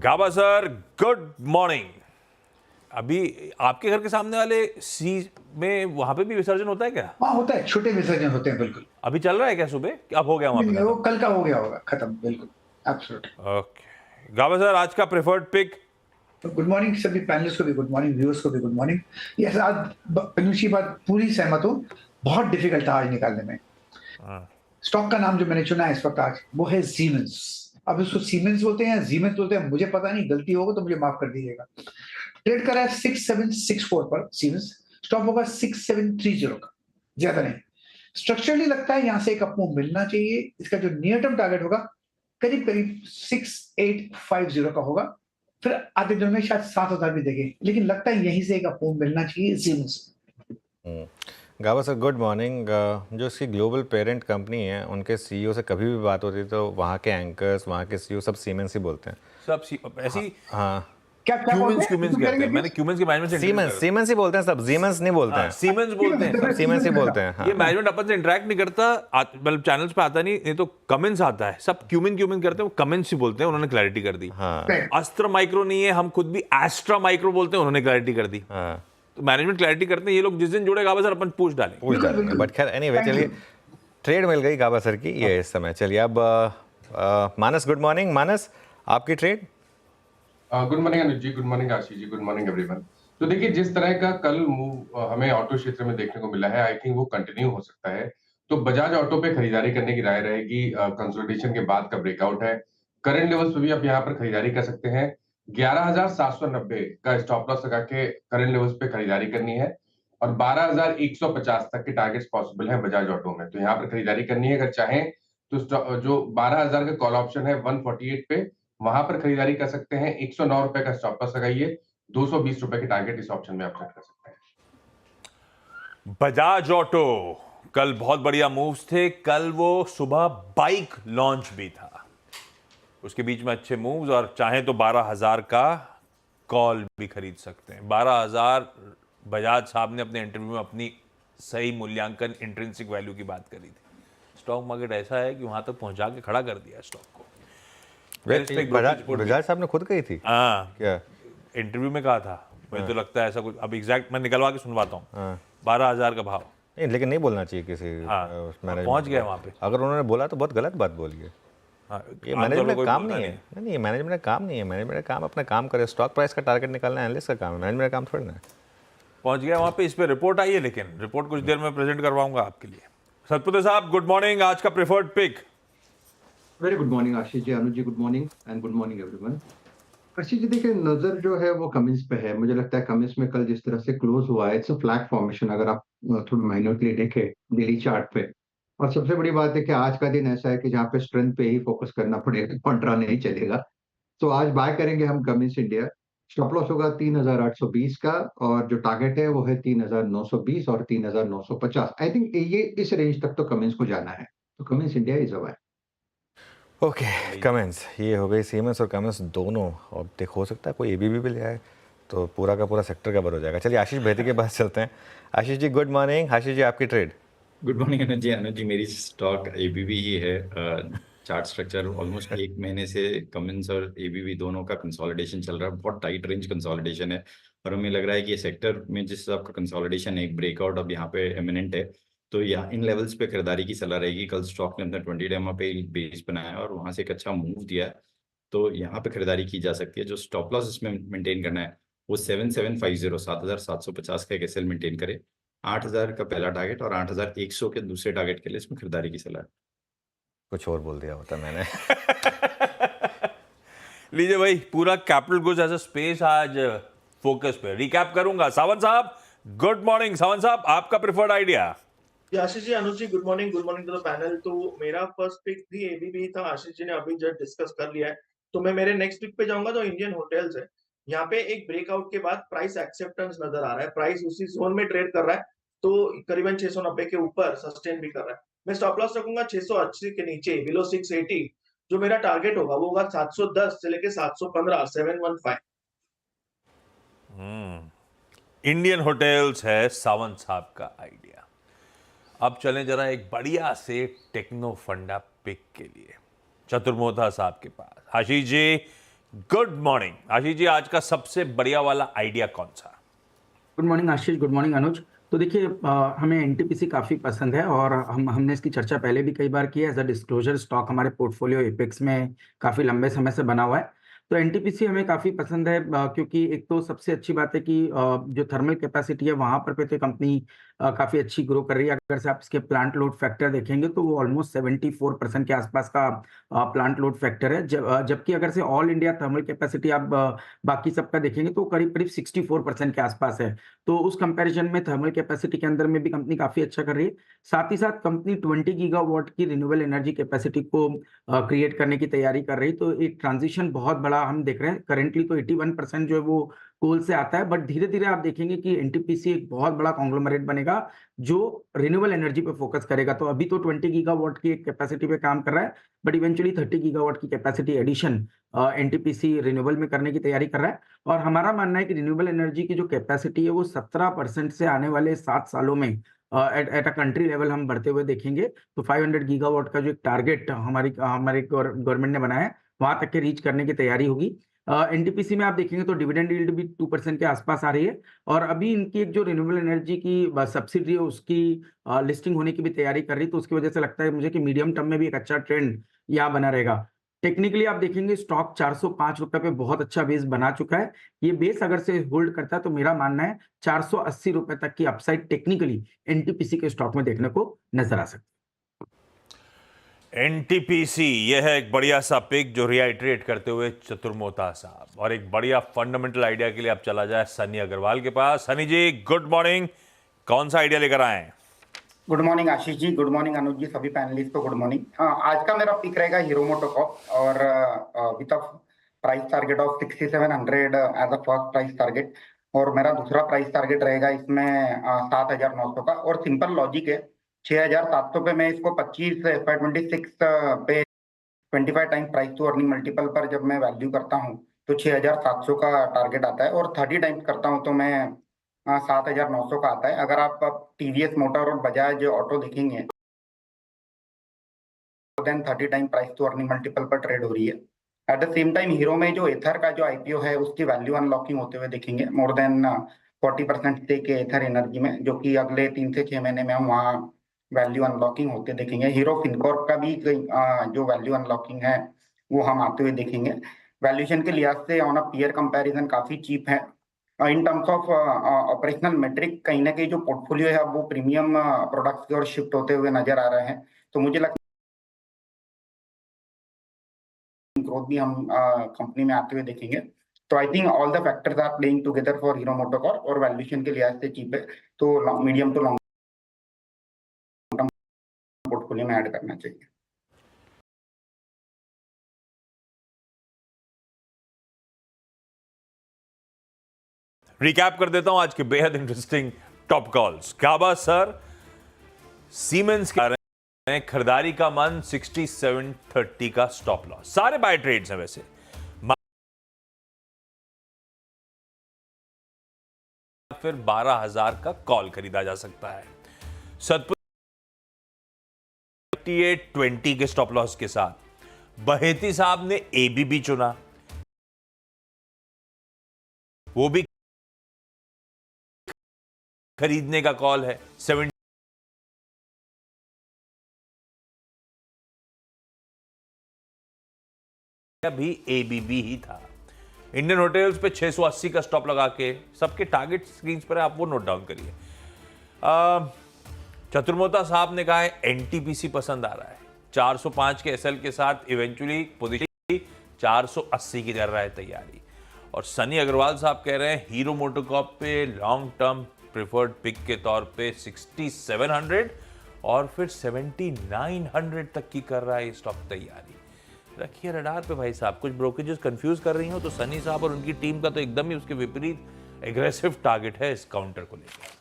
गाबा sir, good morning. अभी आपके घर के सामने वाले सी में वहां पे भी विसर्जन होता है क्या? हाँ, होता है, छोटे विसर्जन होते हैं, बिल्कुल। अभी चल रहा है क्या सुबह? अब हो गया वहां पे नहीं, वो खत्म? कल का हो गया होगा, खत्म, बिल्कुल, एब्सोल्युटली। ओके गाबा सर, आज का प्रेफर्ड पिक? तो गुड मॉर्निंग सभी पैनलिस्ट को भी गुड मॉर्निंग, व्यूअर्स को भी गुड मॉर्निंग। ये आज पीयूष की बात पूरी सहमत हूँ, बहुत डिफिकल्ट था आज निकालने में। स्टॉक का नाम जो मैंने चुना है इस वक्त आज, वो है सीमेंस। अब उसको सीमेंस बोलते हैं या जीमेंस बोलते हैं, मुझे पता नहीं, गलती होगा तो मुझे माफ कर दीजिएगा। ट्रेड कर रहा है 6764 पर सीमेंस, स्टॉप होगा 6730 का, ज्यादा नहीं। स्ट्रक्चरली लगता है यहां से एक अपमूव मिलना चाहिए। इसका जो नियर टर्म टारगेट होगा करीब करीब 6850 का होगा। फिर आगे दिन में शायद 7000 भी देखें, लेकिन लगता है यहीं से एक अपमूव मिलना चाहिए सीमेंस। गावा सर, गुड मॉर्निंग। जो इसकी ग्लोबल पेरेंट कंपनी है, उनके सीईओ से कभी भी बात होती है तो वहाँ के एंकर्स, वहाँ के सीईओ सब सीमेंस ही बोलते हैं। सब ऐसी हाँ, क्या क्या बोलते क्यूमेंस हैं? कहते हैं। मैंने क्यूमेंस के मैनेजमेंट से सीमेंस ही बोलते हैं सब, जीमेंस नहीं बोलते हैं। सीमेंस बोलते हैं सब सीमेंस ही बोलते हैं। हाँ। ये मैनेजमेंट अपन से इंटरेक्ट नहीं करता, मतलब चैनल्स पे आता नहीं तो कमेंट्स आता है। सब क्यूमिन करते हैं, वो कमेंट्स ही बोलते हैं। उन्होंने क्लैरिटी कर दी। हाँ। अस्त्र माइक्रो नहीं है, हम खुद भी एस्ट्रा माइक्रो बोलते हैं, उन्होंने क्लैरिटी कर दी। हाँ, तो मैनेजमेंट क्लैरिटी करते हैं। ये लोग जिस दिन जुड़े गाबा सर अपन पूछ डालेंगे। बट खैर एनीवे, चलिए ट्रेड मिल गई गावा सर की ये इस समय। चलिए अब मानस, गुड मॉर्निंग। मानस, आपकी trade? Good morning Anuj ji, good morning Ashish ji, good morning everyone. तो देखिए, जिस तरह का कल मूव हमें ऑटो क्षेत्र में देखने को मिला है, आई थिंक वो कंटिन्यू हो सकता है। तो बजाज ऑटो पे खरीदारी करने की राय रहेगी। कंसोलिडेशन के बाद का ब्रेकआउट है। करंट लेवल्स पे भी आप यहाँ पर खरीदारी कर सकते हैं। 11,790 का स्टॉप लॉस लगा के करंट लेवल्स पे खरीदारी करनी है और 12,150 तक के टारगेट्स पॉसिबल है बजाज ऑटो में। तो यहाँ पर खरीदारी करनी है। अगर चाहें तो जो 12,000 का कॉल ऑप्शन है 148 पे, वहां पर खरीदारी कर सकते हैं। 109 रुपए का स्टॉप लॉस लगाइए। 220 रुपए के टारगेट इस ऑप्शन में आप सेट कर सकते हैं। बजाज ऑटो कल बहुत बढ़िया मूव्स थे। कल वो सुबह बाइक लॉन्च भी था, उसके बीच में अच्छे मूव्स, और चाहें तो 12,000 का कॉल भी खरीद सकते हैं। 12,000 बजाज साहब ने अपने इंटरव्यू में अपनी सही मूल्यांकन इंट्रिंसिक वैल्यू की बात करी थी। स्टॉक मार्केट ऐसा है कि वहां तक पहुंचा के खड़ा कर दिया स्टॉक को। बजाज साहब ने खुद कही थी? हाँ, क्या इंटरव्यू में कहा था? मुझे तो लगता है ऐसा कुछ। अब एग्जैक्ट मैं निकलवा के सुनवाता हूँ। 12,000 का भाव। नहीं, लेकिन नहीं बोलना चाहिए किसी मैनेजमेंट पहुंच गया वहां पे। अगर उन्होंने बोला तो बहुत गलत बात बोली है। ये मैनेजमेंट का काम नहीं है। नहीं, ये मैनेजमेंट का काम नहीं है। मैनेजमेंट का काम अपना काम करे। स्टॉक प्राइस का टारगेट निकालना एनालिस्ट का काम है, मैनेजमेंट का काम थोड़ी ना है। पहुंच गया वहां पे। इस पे रिपोर्ट आई है, लेकिन रिपोर्ट कुछ देर में प्रेजेंट करवाऊंगा आपके लिए। सतपुत्र साहब, गुड मॉर्निंग। आज का preferred pick? Very good morning Ashish ji, Anuj ji, good morning and good morning everyone. Ashish ji, देखिए, नजर जो है वो कमिंस पे है। मुझे लगता है कमिंस में कल जिस तरह से क्लोज हुआ है, इट्स अ फ्लैग फॉर्मेशन। अगर आप थोड़ा माइन्यूटली देखें डेली चार्ट पे, और सबसे बड़ी बात है कि आज का दिन ऐसा है कि जहाँ पे स्ट्रेंथ पे ही फोकस करना पड़ेगा, कॉन्ट्रा नहीं चलेगा। तो आज बाय करेंगे हम कमिंस इंडिया। स्टॉप लॉस होगा 3,820 का, और जो टारगेट है वो है 3,920 और 3,950। आई थिंक ये इस रेंज तक तो कमिंस को जाना है। तो Cummins India is a buy. Okay, comments ये हो गई। सीमेंस और कमेंट्स दोनों। और देख, हो सकता है कोई एबीबी भी ले आए तो पूरा का पूरा सेक्टर कवर हो जाएगा। चलिए आशीष बेहती के पास चलते हैं। आशीष जी, गुड मॉर्निंग। आशीष जी, आपकी ट्रेड? गुड मॉर्निंग अनुज जी। अनुज जी, मेरी स्टॉक एबीबी ही है। चार्ट स्ट्रक्चर ऑलमोस्ट एक महीने से कमिंस और एबीबी दोनों का कंसोलिडेशन चल रहा है। बहुत टाइट रेंज कंसोलिडेशन है, और हमें लग रहा है कि ये सेक्टर में जिस हिसाब का कंसोलिडेशन है, एक ब्रेकआउट अब यहाँ पे एमिनेंट है। तो यहाँ इन लेवल्स पे खरीदारी की सलाह रहेगी। कल स्टॉक ने अपना 20 डे पे बेस बनाया और वहां से एक अच्छा मूव दिया है, तो यहाँ पे खरीदारी की जा सकती है। जो स्टॉप लॉस इसमें मेंटेन करना है वो 7750, 7,750 का एक एसएल मेंटेन करे। 8,000 का पहला टारगेट और 8,100 के दूसरे टारगेट के लिए इसमें खरीदारी की सलाह है। कुछ और बोल दिया होता मैंने। लीजिए भाई, पूरा capital goods as a space आज फोकस पे रिकैप करूंगा। सावंत साहब, गुड मॉर्निंग। सावंत साहब, आपका preferred idea? Ashish ji, Anuj ji, good morning to the panel. तो मेरा फर्स्ट पिक भी एबीबी था, आशीष जी ने अभी जस्ट डिस्कस कर लिया है। तो मैं मेरे नेक्स्ट पिक पे जाऊंगा, तो इंडियन होटल्स है। यहाँ पे एक ब्रेकआउट के बाद प्राइस एक्सेप्टेंस नजर आ रहा है। प्राइस उसी जोन में ट्रेड कर रहा है, तो करीबन 690 के ऊपर सस्टेन भी कर रहा है। मैं स्टॉप लॉस रखूंगा 680 के नीचे, बिलो 680। जो मेरा टारगेट होगा वो होगा 710 से लेके 715, 715। इंडियन होटल्स है सावंत साहब का आइडिया। अब चलें जरा एक बढ़िया से टेक्नो फंडा पिक के लिए चतुर्मोता साहब के पास। आशीष जी, गुड मॉर्निंग आशीष जी, आज का सबसे बढ़िया वाला आइडिया कौन सा? गुड मॉर्निंग आशीष, गुड मॉर्निंग अनुज। तो देखिए हमें एनटीपीसी काफ़ी पसंद है और हमने इसकी चर्चा पहले भी कई बार की है। एज अ डिस्क्लोजर स्टॉक हमारे पोर्टफोलियो एपेक्स में काफ़ी लंबे समय से बना हुआ है। तो एनटीपीसी हमें काफ़ी पसंद है क्योंकि एक तो सबसे अच्छी बात है कि जो थर्मल कैपेसिटी है वहाँ पर तो कंपनी काफ़ी अच्छी ग्रो कर रही है। अगर से आप इसके प्लांट लोड फैक्टर देखेंगे तो वो ऑलमोस्ट 74% के आसपास का प्लांट लोड फैक्टर है। जबकि अगर से ऑल इंडिया थर्मल कैपेसिटी आप बाकी सबका देखेंगे तो करीब करीब 64% के आसपास है। तो उस कंपैरिजन में थर्मल कैपेसिटी के अंदर में भी कंपनी काफ़ी अच्छा कर रही है। साथ ही साथ कंपनी 20 गीगावाट की रिन्यूएबल एनर्जी कैपेसिटी को क्रिएट करने की तैयारी कर रही। तो एक ट्रांजिशन बहुत बड़ा हम देख रहे हैं। करेंटली तो 81% जो है वो कोल से आता है, बट धीरे-धीरे आप देखेंगे कि एनटीपीसी एक बहुत बड़ा कॉन्ग्लोमरेट बनेगा जो रिन्यूएबल एनर्जी पे फोकस करेगा। तो अभी तो 20 गीगावाट की एक कैपेसिटी पे काम कर रहा है, बट इवेंचुअली 30 गीगावाट की कैपेसिटी एडिशन एनटीपीसी रिन्यूएबल में करने की तैयारी कर रहा है। और हमारा मानना है कि रिन्यूएबल एनर्जी की जो कैपेसिटी है वो 17% से आने वाले 7 सालों में एट अ कंट्री लेवल हम बढ़ते हुए देखेंगे। तो 500 गीगावाट का जो एक टारगेट हमारे गवर्नमेंट ने बनाया है, वहां तक के रीच करने की तैयारी होगी। एनटीपीसी में आप देखेंगे तो डिविडेंड यील्ड भी 2% के आसपास आ रही है। और अभी इनकी एक जो रिन्यूएबल एनर्जी की सब्सिडी है उसकी लिस्टिंग होने की भी तैयारी कर रही है। तो उसकी वजह से लगता है मुझे कि मीडियम टर्म में भी एक अच्छा ट्रेंड यहाँ बना रहेगा। टेक्निकली आप देखेंगे स्टॉक 405 रुपए पे बहुत अच्छा बेस बना चुका है। ये बेस अगर से होल्ड करता है तो मेरा मानना है 480 रुपए तक की अपसाइड टेक्निकली एनटीपीसी के स्टॉक में देखने को नजर आ सकती है। एनटीपीसी, यह है एक बढ़िया सा पिक जो रिआइट्रेट करते हुए चतुर मोहता साहब, और एक बढ़िया फंडामेंटल आइडिया के लिए आप चला जाए सनी अग्रवाल के पास। सनी जी गुड मॉर्निंग, कौन सा आइडिया लेकर आए हैं? Good morning Ashish ji, good morning Anuj जी, सभी पैनलिस्ट को गुड मॉर्निंग। आज का मेरा पिक रहेगा हीरो मोटोकॉर्प और with a price target of 6700 as a first price target. और मेरा दूसरा प्राइस टारगेट रहेगा इसमें 7900 का। और सिंपल लॉजिक है, 6700 पे मैं इसको 25 FY26 पे 25 time price to earning multiple पर जब मैं वैल्यू करता हूँ तो 6700 का टारगेट आता है। और 30 टाइम्स करता हूँ तो मैं 7900 का आता है। अगर आप टीवीएस मोटर और बजाज ऑटो देखेंगे then 30 time price to earning multiple पर ट्रेड हो रही है। At the same time Hero में जो एथर का जो आईपीओ है उसकी वैल्यू अनलॉकिंग होते हुए देखेंगे। मोर देन 40% स्टेक है एथर एनर्जी में, जो कि अगले 3 से 6 महीने में हम वहाँ वैल्यू अनलॉकिंग होते देखेंगे। हीरो फिनकॉर्प का भी जो वैल्यू अनलॉकिंग है वो हम आते हुए देखेंगे। वैल्यूएशन के लिहाज से ऑन अ पीयर कंपैरिजन काफी चीप है। In terms of operational metric कहीं ना कहीं जो पोर्टफोलियो है अब वो प्रीमियम प्रोडक्ट्स की ओर शिफ्ट होते हुए नजर आ रहे हैं। तो मुझे लगता है ग्रोथ भी हम कंपनी में आते हुए देखेंगे। तो I think all the factors are playing together for Hero MotoCorp और वैल्यूएशन के लिहाज से चीप है, तो medium to long term portfolio में ऐड करना चाहिए। रिकैप कर देता हूं आज के बेहद इंटरेस्टिंग टॉप कॉल्स। काबा सर सीमेंस के रहे हैं खरीदारी का मन, 6730 का स्टॉप लॉस, सारे बाय ट्रेड्स हैं वैसे। फिर 12000 का कॉल खरीदा जा सकता है। सतपुर 3820 के स्टॉप लॉस के साथ बहेती साहब ने एबीबी चुना, वो भी खरीदने का कॉल है। 70 भी एबीबी ही था। इंडियन होटल्स पे 680 का स्टॉप लगा के, सबके टारगेट स्क्रीन पर है, आप वो नोट डाउन करिए। चतुर्मोता साहब ने कहा है एनटीपीसी पसंद आ रहा है, 405 के एसएल के साथ इवेंचुअली पोजीशन 480 की कर रहा है तैयारी। और सनी अग्रवाल साहब कह रहे हैं हीरो मोटोकॉर्प पे लॉन्ग टर्म प्रेफर्ड पिक के तौर पे 6700 और फिर 7900 तक की कर रहा है स्टॉक तैयारी। रखिए रडार पे भाई साहब, कुछ ब्रोकरेजेस कंफ्यूज कर रही हो तो सनी साहब और उनकी टीम का तो एकदम ही उसके विपरीत एग्रेसिव टारगेट है इस काउंटर को लेकर।